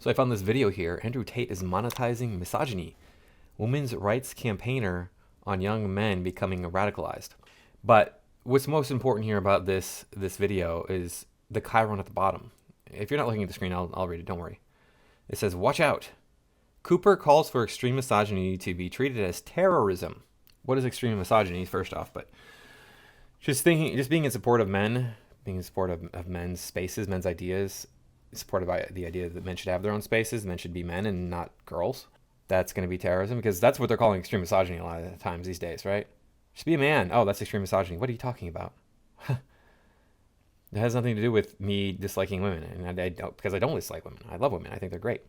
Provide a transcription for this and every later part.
So I found this video here. Andrew Tate is monetizing misogyny. Women's rights campaigner on young men becoming radicalized. But what's most important here about this video is the chyron at the bottom. If you're not looking at the screen, I'll read it. Don't worry. It says, "Watch out. Cooper calls for extreme misogyny to be treated as terrorism." What is extreme misogyny, first off? But just being in support of men, being in support of men's spaces, men's ideas, supported by the idea that men should have their own spaces, men should be men and not girls. That's going to be terrorism, because that's what they're calling extreme misogyny a lot of the times these days, right? Just be a man. Oh, that's extreme misogyny. What are you talking about? It has nothing to do with me disliking women, and I don't, because I don't dislike women. I love women. I think they're great.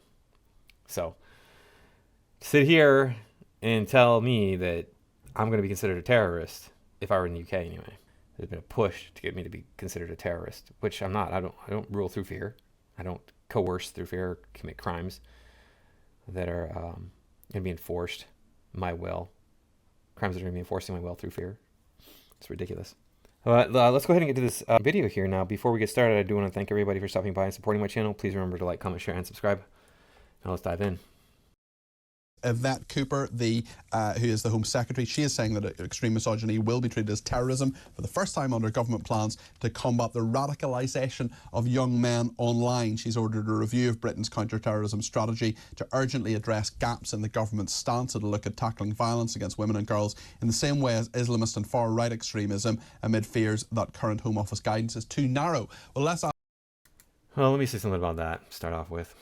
So sit here and tell me that I'm going to be considered a terrorist, if I were in the UK anyway. There's been a push to get me to be considered a terrorist, which I'm not. I don't rule through fear. I don't coerce through fear or commit crimes that are going to be enforced my will. Crimes that are going to be enforcing my will through fear. It's ridiculous. Let's go ahead and get to this video here now. Before we get started, I do want to thank everybody for stopping by and supporting my channel. Please remember to like, comment, share, and subscribe. Now let's dive in. Yvette Cooper, who is the Home Secretary, she is saying that extreme misogyny will be treated as terrorism for the first time under government plans to combat the radicalisation of young men online. She's ordered a review of Britain's counter-terrorism strategy to urgently address gaps in the government's stance and to look at tackling violence against women and girls in the same way as Islamist and far-right extremism, amid fears that current Home Office guidance is too narrow. Well, let me say something about that to start off with.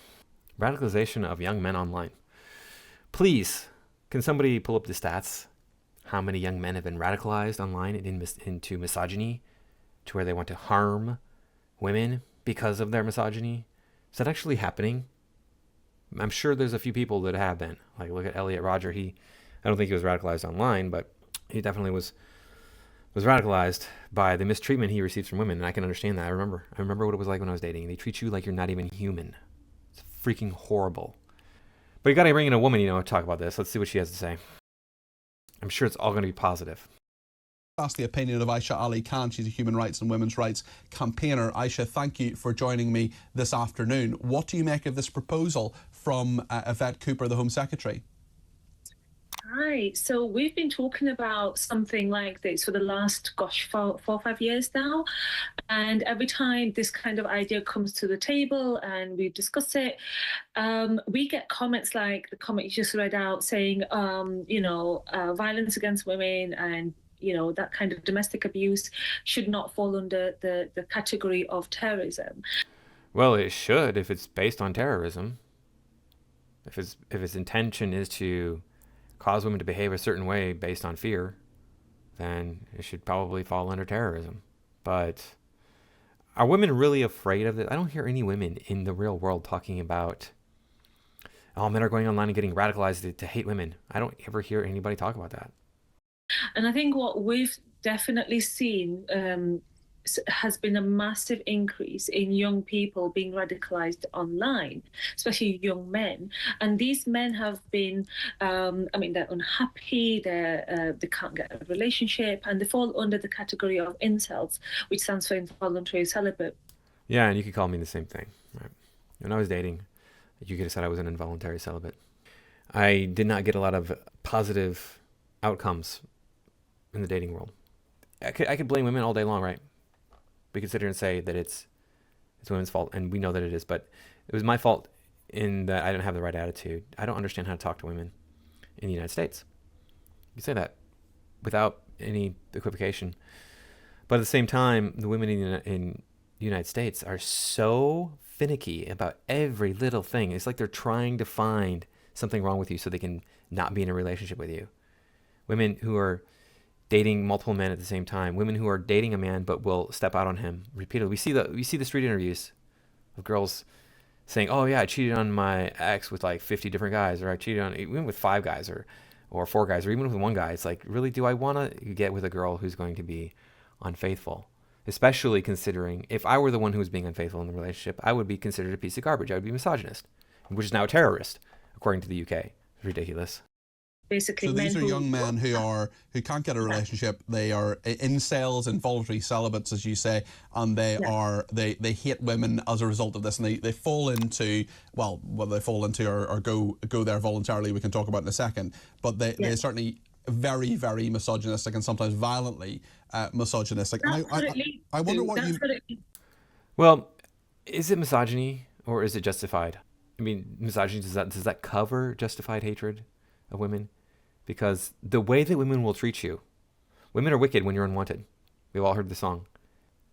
Radicalisation of young men online. Please, can somebody pull up the stats? How many young men have been radicalized online into misogyny, to where they want to harm women because of their misogyny? Is that actually happening? I'm sure there's a few people that have been. Like, look at Elliot Rodger. I don't think he was radicalized online, but he definitely was radicalized by the mistreatment he received from women, and I can understand that. I remember what it was like when I was dating. They treat you like you're not even human. It's freaking horrible. But you got to bring in a woman, to talk about this. Let's see what she has to say. I'm sure it's all going to be positive. Ask the opinion of Aisha Ali Khan. She's a human rights and women's rights campaigner. Aisha, thank you for joining me this afternoon. What do you make of this proposal from Yvette Cooper, the Home Secretary? Right. So we've been talking about something like this for the last, 4 or 5 years now. And every time this kind of idea comes to the table and we discuss it, we get comments like the comment you just read out saying, violence against women and that kind of domestic abuse should not fall under the category of terrorism. Well, it should, if it's based on terrorism. If its intention is to cause women to behave a certain way based on fear, then it should probably fall under terrorism. But are women really afraid of it? I don't hear any women in the real world talking about, oh, men are going online and getting radicalized to hate women. I don't ever hear anybody talk about that. And I think what we've definitely seen has been a massive increase in young people being radicalized online, especially young men. And these men have been, they're unhappy, they can't get a relationship, and they fall under the category of incels, which stands for involuntary celibate. Yeah, and you could call me the same thing. Right? When I was dating, you could have said I was an involuntary celibate. I did not get a lot of positive outcomes in the dating world. I could blame women all day long, right? We could sit here and say that it's women's fault, and we know that it is, but it was my fault in that I didn't have the right attitude. I don't understand how to talk to women in the United States. You say that without any equivocation. But at the same time, the women in the United States are so finicky about every little thing. It's like they're trying to find something wrong with you so they can not be in a relationship with you. Women who are dating multiple men at the same time, women who are dating a man but will step out on him repeatedly. We see the street interviews of girls saying, "Oh yeah, I cheated on my ex with like 50 different guys, or I cheated on even with 5 guys or 4 guys, or even with 1 guy." It's like, really, do I want to get with a girl who's going to be unfaithful? Especially considering if I were the one who was being unfaithful in the relationship, I would be considered a piece of garbage. I would be misogynist, which is now a terrorist, according to the UK. It's ridiculous. basically So men these are who young men who can't get a relationship. They are incels, involuntary celibates, as you say, and they hate women as a result of this, and they fall into, well, whether they fall into or go there voluntarily, we can talk about in a second. But they're certainly very, very misogynistic and sometimes violently misogynistic. And I wonder what you. Well, is it misogyny or is it justified? I mean, misogyny, does that cover justified hatred of women? Because the way that women will treat you, women are wicked when you're unwanted. We've all heard the song.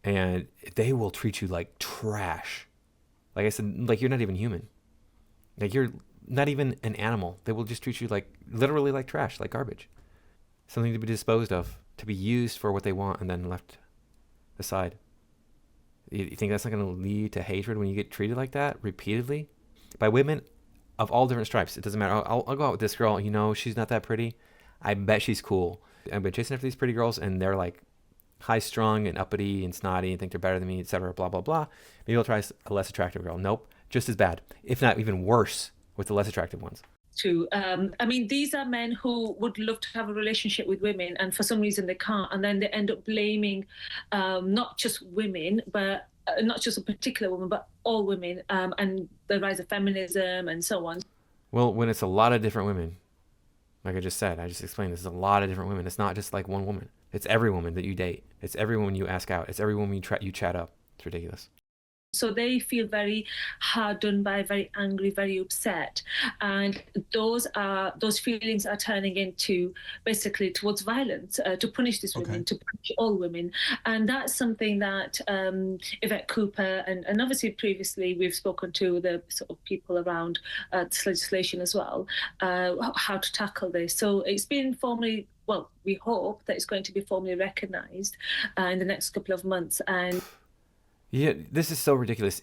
And they will treat you like trash. Like I said, like you're not even human. Like you're not even an animal. They will just treat you like, literally like trash, like garbage. Something to be disposed of, to be used for what they want and then left aside. You think that's not going to lead to hatred when you get treated like that repeatedly? By women of all different stripes. It doesn't matter. I'll go out with this girl. You know, she's not that pretty. I bet she's cool. I've been chasing after these pretty girls, and they're like high-strung and uppity and snotty and think they're better than me, etc. Blah, blah, blah. Maybe I'll try a less attractive girl. Nope. Just as bad, if not even worse, with the less attractive ones. I mean, these are men who would love to have a relationship with women, and for some reason they can't, and then they end up blaming not just women, but not just a particular woman, but all women, and the rise of feminism and so on. Well, when it's a lot of different women, like I just said, I just explained, this is a lot of different women. It's not just like one woman. It's every woman that you date. It's every woman you ask out. It's every woman you chat up. It's ridiculous. So they feel very hard done by, very angry, very upset, and those feelings are turning into basically towards violence, to punish these women, to punish all women, and that's something that Yvette Cooper and obviously previously we've spoken to the sort of people around this legislation as well, how to tackle this. So it's been formally. Well, we hope that it's going to be formally recognised in the next couple of months. And yeah, this is so ridiculous.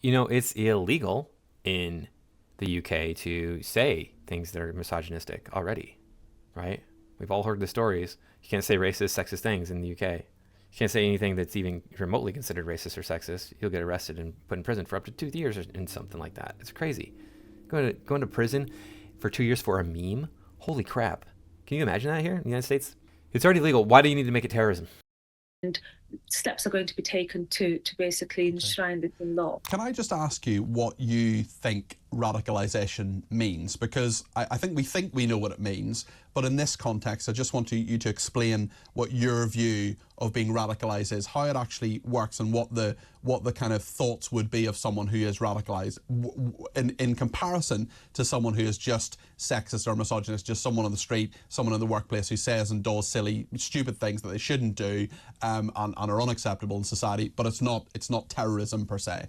You know, it's illegal in the UK to say things that are misogynistic already, right? We've all heard the stories. You can't say racist, sexist things in the UK. You can't say anything that's even remotely considered racist or sexist. You'll get arrested and put in prison for up to 2 years or something like that. It's crazy. Going to prison for 2 years for a meme? Holy crap. Can you imagine that here in the United States? It's already legal. Why do you need to make it terrorism? And steps are going to be taken to basically enshrine this in law. Can I just ask you what you think radicalisation means? Because I think we know what it means, but in this context, I just want you to explain what your view of being radicalised is, how it actually works, and what the kind of thoughts would be of someone who is radicalised in comparison to someone who is just sexist or misogynist, just someone on the street, someone in the workplace who says and does silly, stupid things that they shouldn't do, and are unacceptable in society, but it's not terrorism per se.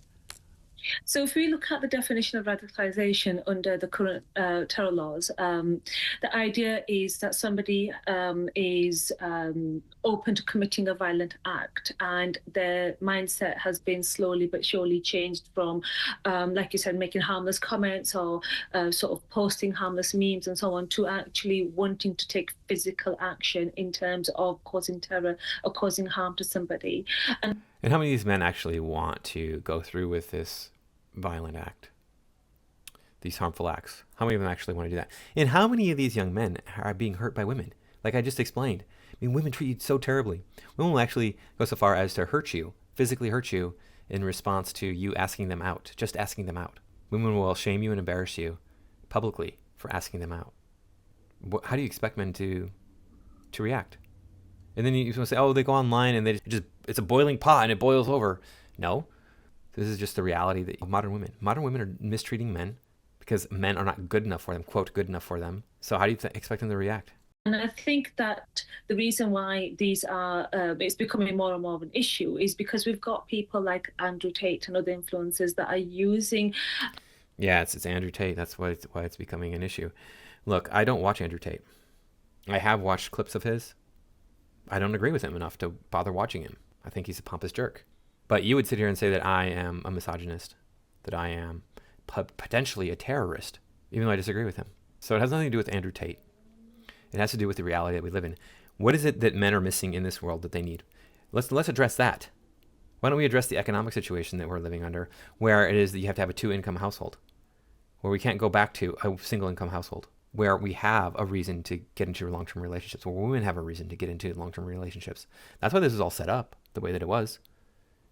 So if we look at the definition of radicalisation under the current terror laws, the idea is that somebody is open to committing a violent act, and their mindset has been slowly but surely changed from, like you said, making harmless comments or sort of posting harmless memes and so on, to actually wanting to take physical action in terms of causing terror or causing harm to somebody. And how many of these men actually want to go through with this violent act, these harmful acts? How many of them actually want to do that? And how many of these young men are being hurt by women? Like I just explained, I mean, women treat you so terribly. Women will actually go so far as to hurt you, physically hurt you, in response to you asking them out, just asking them out. Women will shame you and embarrass you publicly for asking them out. How do you expect men to react? And then you say, oh, they go online and it's a boiling pot and it boils over. No, this is just the reality that modern women are mistreating men because men are not good enough for them, quote, good enough for them. So how do you expect them to react? And I think that the reason why these are, it's becoming more and more of an issue is because we've got people like Andrew Tate and other influencers that are using. Yeah, it's Andrew Tate. That's why it's becoming an issue. Look, I don't watch Andrew Tate. I have watched clips of his. I don't agree with him enough to bother watching him. I think he's a pompous jerk. But you would sit here and say that I am a misogynist, that I am potentially a terrorist, even though I disagree with him. So it has nothing to do with Andrew Tate. It has to do with the reality that we live in. What is it that men are missing in this world that they need? Let's address that. Why don't we address the economic situation that we're living under, where it is that you have to have a 2-income household, where we can't go back to a single income household? where we have a reason to get into long-term relationships, where women have a reason to get into long-term relationships. That's why this is all set up the way that it was,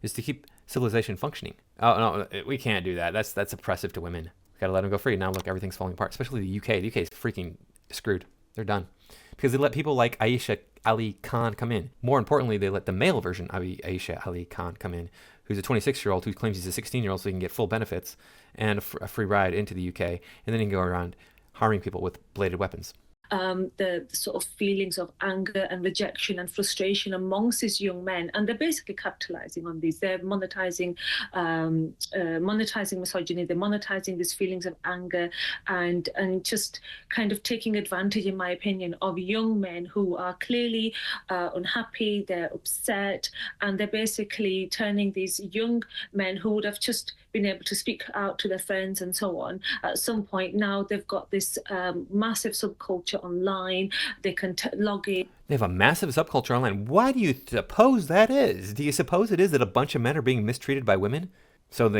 is to keep civilization functioning. Oh no, we can't do that. That's oppressive to women. We gotta let them go free. Now look, everything's falling apart. Especially the UK. The UK is freaking screwed. They're done because they let people like Aisha Ali Khan come in. More importantly, they let the male version of Aisha Ali Khan come in, who's a 26-year-old who claims he's a 16-year-old, so he can get full benefits and a free ride into the UK, and then he can go around harming people with bladed weapons. The sort of feelings of anger and rejection and frustration amongst these young men, and they're basically capitalizing on these. They're monetizing misogyny. They're monetizing these feelings of anger and just kind of taking advantage, in my opinion, of young men who are clearly unhappy. They're upset, and they're basically turning these young men who would have just been able to speak out to their friends and so on. At some point now, they've got this massive subculture online. They can log in. They have a massive subculture online. Why do you suppose that is? Do you suppose it is that a bunch of men are being mistreated by women? So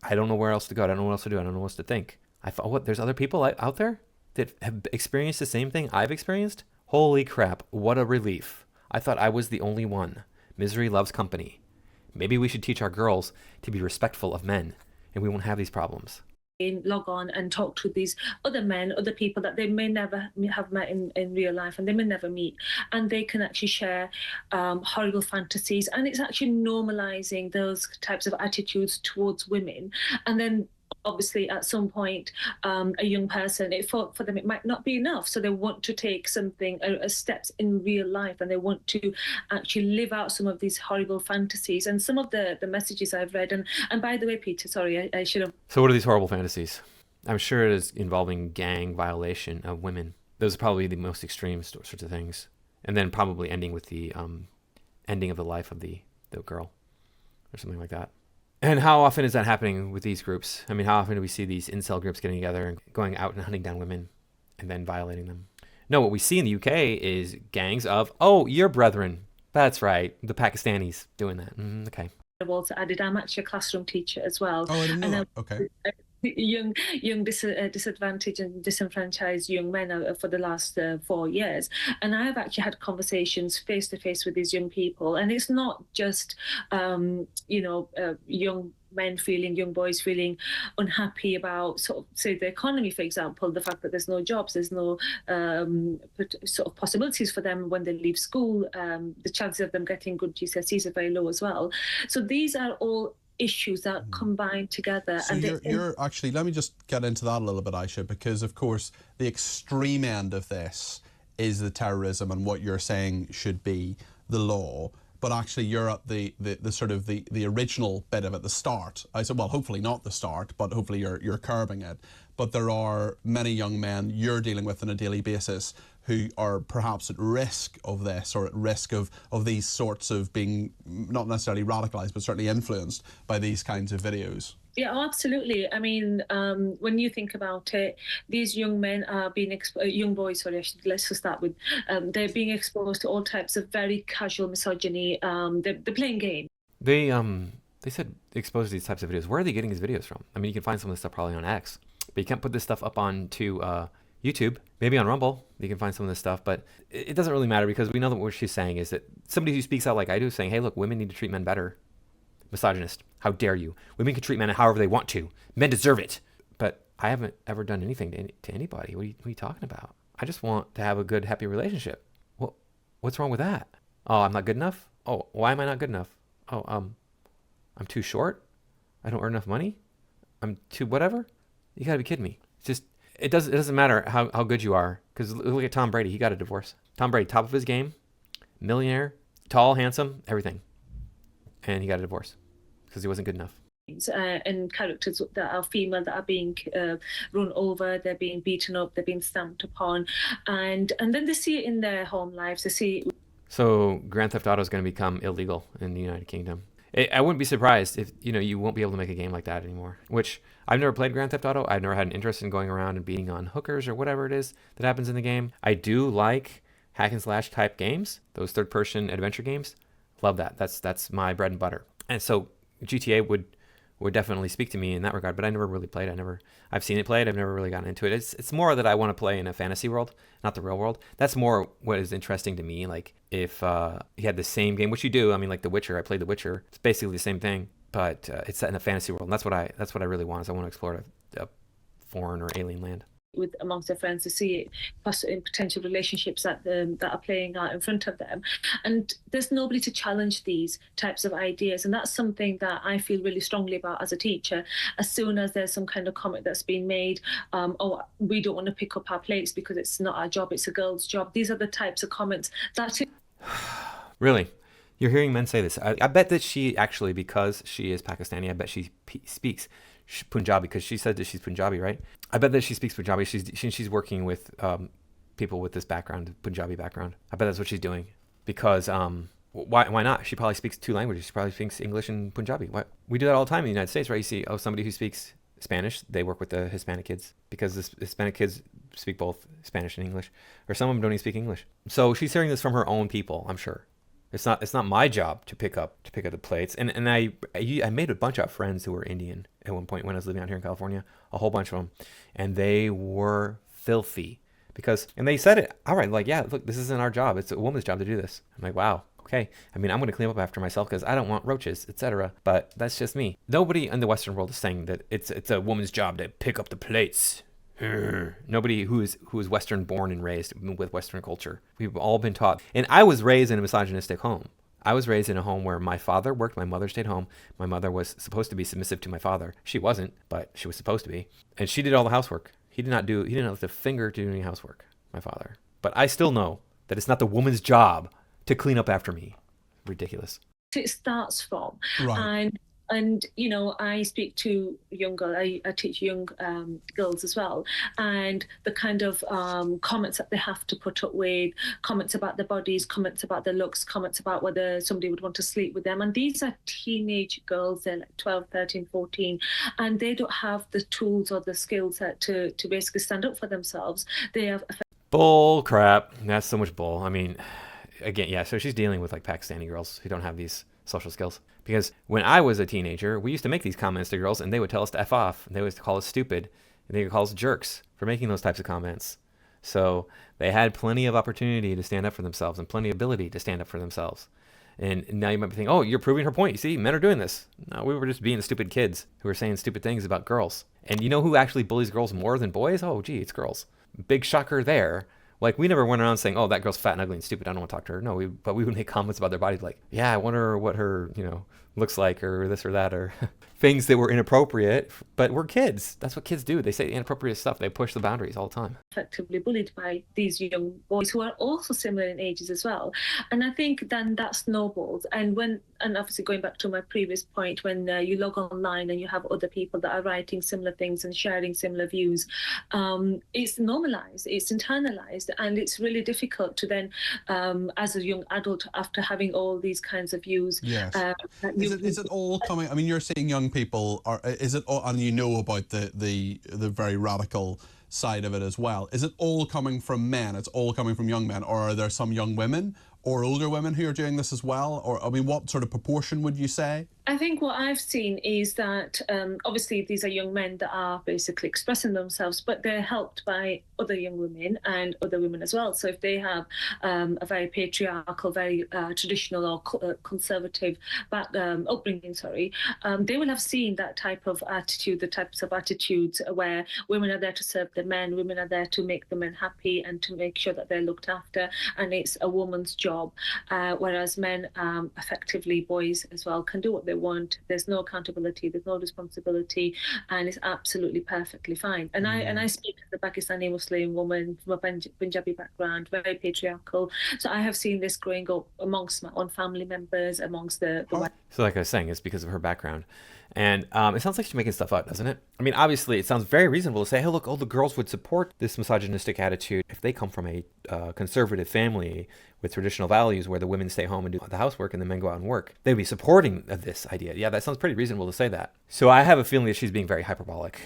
I don't know where else to go. I don't know what else to do. I don't know what else to think. I thought, what? There's other people out there that have experienced the same thing I've experienced? Holy crap. What a relief. I thought I was the only one. Misery loves company. Maybe we should teach our girls to be respectful of men, and we won't have these problems. Log on and talk to these other men, other people that they may never have met in real life, and they may never meet, and they can actually share horrible fantasies, and it's actually normalizing those types of attitudes towards women. And then obviously at some point a young person, for them it might not be enough, so they want to take something steps in real life, and they want to actually live out some of these horrible fantasies. And some of the messages I've read, and by the way, Peter, sorry, I should have. So what are these horrible fantasies? I'm sure it is involving gang violation of women. Those are probably the most extreme sorts of things, and then probably ending with the ending of the life of the girl or something like that. And how often is that happening with these groups? I mean, how often do we see these incel groups getting together and going out and hunting down women and then violating them? No, what we see in the UK is gangs of, oh, your brethren. That's right, the Pakistanis doing that. Okay. I've also added, I'm actually a classroom teacher as well. Oh, I didn't know that. Okay. Young disadvantaged and disenfranchised young men for the last 4 years, and I have actually had conversations face to face with these young people, and it's not just young boys feeling unhappy about sort of, say, the economy, for example, the fact that there's no jobs, there's no sort of possibilities for them when they leave school. The chances of them getting good GCSEs are very low as well. So these are all issues that combine together. So you're actually, let me just get into that a little bit, Aisha, because of course the extreme end of this is the terrorism and what you're saying should be the law. But actually you're at the sort of the original bit of it, the start. I said, well, hopefully not the start, but hopefully you're curbing it. But there are many young men you're dealing with on a daily basis who are perhaps at risk of this, or at risk of these sorts of being not necessarily radicalized, but certainly influenced by these kinds of videos. Yeah, absolutely. I mean, when you think about it, these young men are being young boys. Sorry, let's just start with. They're being exposed to all types of very casual misogyny. They're playing games. They said exposed to these types of videos. Where are they getting these videos from? I mean, you can find some of this stuff probably on X, but you can't put this stuff up onto YouTube. Maybe on Rumble you can find some of this stuff, but it doesn't really matter, because we know that what she's saying is that somebody who speaks out like I do is saying, hey, look, women need to treat men better. Misogynist. How dare you? Women can treat men however they want to. Men deserve it. But I haven't ever done anything to anybody. What are you talking about? I just want to have a good, happy relationship. What's wrong with that? Oh, I'm not good enough? Oh, why am I not good enough? Oh, I'm too short? I don't earn enough money? I'm too whatever? You gotta be kidding me. It's just, it doesn't matter how good you are, because look at Tom Brady. He got a divorce. Tom Brady, top of his game, millionaire, tall, handsome, everything. And he got a divorce because he wasn't good enough. And characters that are female that are being run over, they're being beaten up, they're being stamped upon, and then they see it in their home lives. They see. So Grand Theft Auto is going to become illegal in the United Kingdom. I wouldn't be surprised if you won't be able to make a game like that anymore. Which I've never played Grand Theft Auto. I've never had an interest in going around and beating on hookers or whatever it is that happens in the game. I do like hack and slash type games, those third-person adventure games. Love that. That's my bread and butter. And so GTA would would definitely speak to me in that regard, but I never really played. I've seen it played. I've never really gotten into it. It's more that I want to play in a fantasy world, not the real world. That's more what is interesting to me. Like if you had the same game, which you do. I mean, like The Witcher. I played The Witcher. It's basically the same thing, but it's set in a fantasy world. And that's what I really want. Is I want to explore a foreign or alien land with amongst their friends to see it in potential relationships that are playing out in front of them, and there's nobody to challenge these types of ideas, and that's something that I feel really strongly about as a teacher. As soon as there's some kind of comment that's being made, oh, we don't want to pick up our plates because it's not our job, it's a girl's job. These are the types of comments that really. You're hearing men say this. I bet that she actually, because she is Pakistani, I bet she speaks Punjabi, because she said that she's Punjabi, right? I bet that she speaks Punjabi. She's working with people with this background, Punjabi background. I bet that's what she's doing. Because why not? She probably speaks 2 languages. She probably speaks English and Punjabi. We do that all the time in the United States, right? You see, somebody who speaks Spanish, they work with the Hispanic kids, because the Hispanic kids speak both Spanish and English, or some of them don't even speak English. So she's hearing this from her own people, I'm sure. It's not my job to pick up the plates. And I made a bunch of friends who were Indian at one point when I was living out here in California, a whole bunch of them, and they were filthy and they said it outright, like, yeah, look, this isn't our job. It's a woman's job to do this. I'm like, wow, okay. I mean, I'm going to clean up after myself because I don't want roaches, etc. But that's just me. Nobody in the Western world is saying that it's a woman's job to pick up the plates. Nobody who is Western born and raised with Western culture. We've all been taught. And I was raised in a misogynistic home. I was raised in a home where my father worked, my mother stayed home. My mother was supposed to be submissive to my father. She wasn't, but she was supposed to be. And she did all the housework. He didn't lift a finger to do any housework, my father. But I still know that it's not the woman's job to clean up after me. Ridiculous. It starts from. Right. And you know, I speak to young girls, I teach young girls as well, and the kind of comments that they have to put up with, comments about their bodies, comments about their looks, comments about whether somebody would want to sleep with them. And these are teenage girls, they're like 12, 13, 14, and they don't have the tools or the skills to basically stand up for themselves. They have bull crap. That's so much bull. I mean, again, yeah, so she's dealing with like Pakistani girls who don't have these social skills. Because when I was a teenager, we used to make these comments to girls and they would tell us to F off. And they would call us stupid. And they would call us jerks for making those types of comments. So they had plenty of opportunity to stand up for themselves and plenty of ability to stand up for themselves. And now you might be thinking, oh, you're proving her point. You see, men are doing this. No, we were just being stupid kids who were saying stupid things about girls. And you know who actually bullies girls more than boys? Oh, gee, it's girls. Big shocker there. Like, we never went around saying, oh, that girl's fat and ugly and stupid, I don't want to talk to her. No, but we would make comments about their bodies like, yeah, I wonder what her, looks like, or this or that, or things that were inappropriate. But we're kids. That's what kids do. They say inappropriate stuff. They push the boundaries all the time. Effectively bullied by these young boys who are also similar in ages as well. And I think then that snowballs. And obviously going back to my previous point, when you log online and you have other people that are writing similar things and sharing similar views, it's normalized, it's internalized, and it's really difficult to then, as a young adult, after having all these kinds of views. Yes. Is it all coming? I mean, you're seeing young people, is it all, and you know about the very radical side of it as well. Is it all coming from men? It's all coming from young men, or are there some young women or older women who are doing this as well? Or, I mean, what sort of proportion would you say? I think what I've seen is that obviously these are young men that are basically expressing themselves, but they're helped by other young women and other women as well. So if they have a very patriarchal, very traditional or conservative upbringing, they will have seen that type of attitude, the types of attitudes where women are there to serve the men, women are there to make the men happy and to make sure that they're looked after, and it's a woman's job. Whereas men, effectively boys as well, can do what they want. There's no accountability, there's no responsibility, and it's absolutely perfectly fine. And I speak as a Pakistani Muslim woman from a Punjabi background, very patriarchal. So I have seen this growing up amongst my own family members, amongst the So like I was saying, it's because of her background. And it sounds like she's making stuff up, doesn't it? I mean, obviously, it sounds very reasonable to say, hey, look, all the girls would support this misogynistic attitude if they come from a conservative family with traditional values where the women stay home and do the housework and the men go out and work. They'd be supporting this idea. Yeah, that sounds pretty reasonable to say that. So I have a feeling that she's being very hyperbolic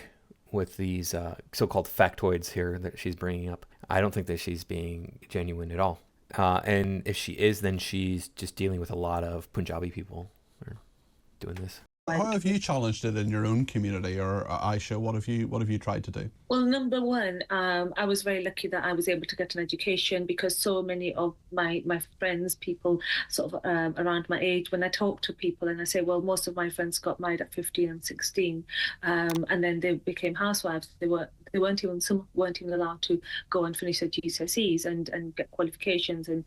with these so-called factoids here that she's bringing up. I don't think that she's being genuine at all. And if she is, then she's just dealing with a lot of Punjabi people who are doing this. How have you challenged it in your own community, or Aisha? What have you tried to do? Well, number one, I was very lucky that I was able to get an education, because so many of my friends, people sort of around my age, when I talk to people and I say, well, most of my friends got married at 15 and 16, and then they became housewives. Some weren't even allowed to go and finish their GCSEs and get qualifications and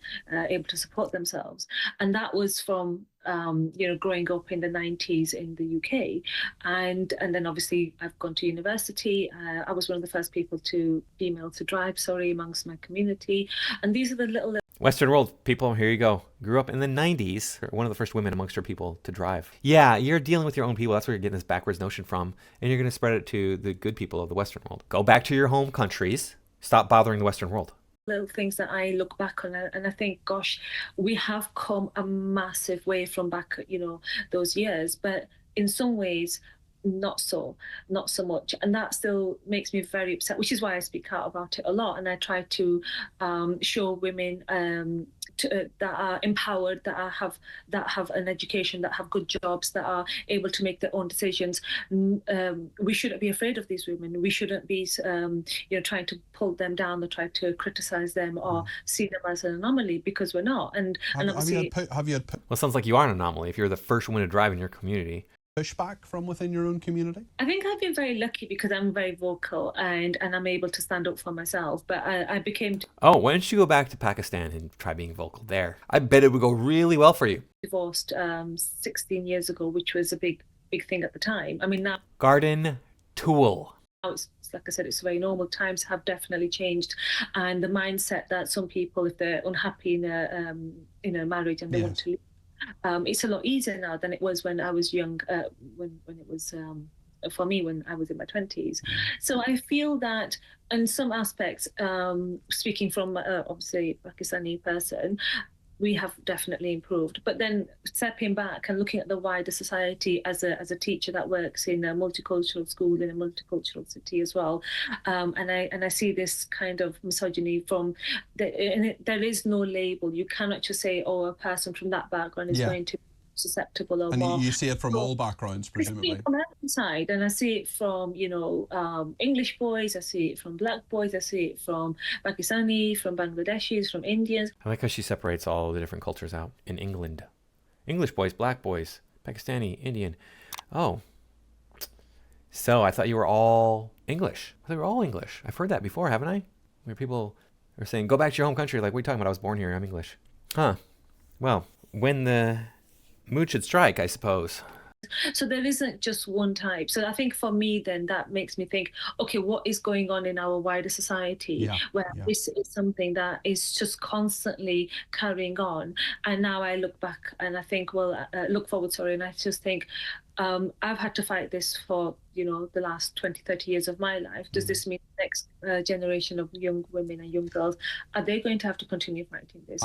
able to support themselves. And that was from growing up in the 90s in the UK, and then obviously I've gone to university. I was one of the first female to drive, amongst my community. And these are the little Western world people, here you go. Grew up in the 90s, one of the first women amongst her people to drive. Yeah, you're dealing with your own people. That's where you're getting this backwards notion from. And you're going to spread it to the good people of the Western world. Go back to your home countries. Stop bothering the Western world. Little things that I look back on, and I think, gosh, we have come a massive way from back, those years. But in some ways, not so much, and that still makes me very upset, which is why I speak out about it a lot, and I try to show women that are empowered, that have an education, that have good jobs, that are able to make their own decisions. We shouldn't be afraid of these women. We shouldn't be trying to pull them down or try to criticize them or see them as an anomaly, because we're not. And obviously, have you had well, it sounds like you are an anomaly if you're the first woman to drive in your community. pushback from within your own community? I think I've been very lucky because I'm very vocal and I'm able to stand up for myself. But I became Oh, why don't you go back to Pakistan and try being vocal there? I bet it would go really well for you. divorced 16 years ago, which was a big thing at the time. I mean, now Garden tool. it's like I said, it's very normal. Times have definitely changed, and the mindset that some people, if they're unhappy in a marriage and they want to leave, it's a lot easier now than it was when I was young, when it was for me when I was in my 20s. So I feel that in some aspects, speaking from obviously Pakistani person, we have definitely improved. But then stepping back and looking at the wider society as a teacher that works in a multicultural school in a multicultural city as well, and I see this kind of misogyny there is no label. You cannot just say, oh, a person from that background is going to be susceptible or and more. you see it from all backgrounds, I see presumably. it from every side, and I see it from English boys, I see it from black boys, I see it from Pakistani, from Bangladeshis, from Indians. I like how she separates all the different cultures out in England. English boys, black boys, Pakistani, Indian. Oh. So I thought you were all English. I thought you were all English. I've heard that before, haven't I? Where people are saying, go back to your home country. Like, what are you talking about? I was born here. I'm English. Huh. Well, when the mood should strike, I suppose. So there isn't just one type. So I think for me, then that makes me think, okay, what is going on in our wider society where this is something that is just constantly carrying on? And now I look back and I think, look forward, and I just think, I've had to fight this for, the last 20, 30 years of my life. Does this mean the next generation of young women and young girls, are they going to have to continue fighting this?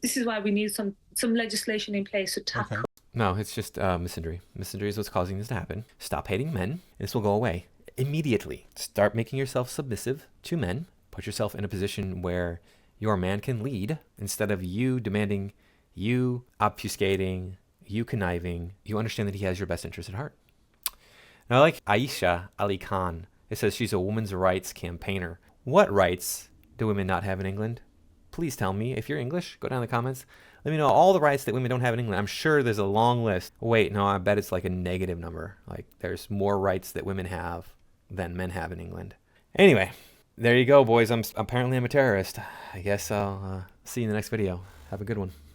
This is why we need some legislation in place to tackle. Okay. No, it's just misandry. Misandry is what's causing this to happen. Stop hating men. This will go away immediately. Start making yourself submissive to men. Put yourself in a position where your man can lead instead of you demanding, you obfuscating, you conniving. You understand that he has your best interest at heart. Now, I like Aisha Ali Khan. It says she's a women's rights campaigner. What rights do women not have in England? Please tell me. If you're English, go down in the comments. Let me know all the rights that women don't have in England. I'm sure there's a long list. Wait, no, I bet it's like a negative number. Like there's more rights that women have than men have in England. Anyway, there you go, boys. Apparently I'm a terrorist. I guess I'll see you in the next video. Have a good one.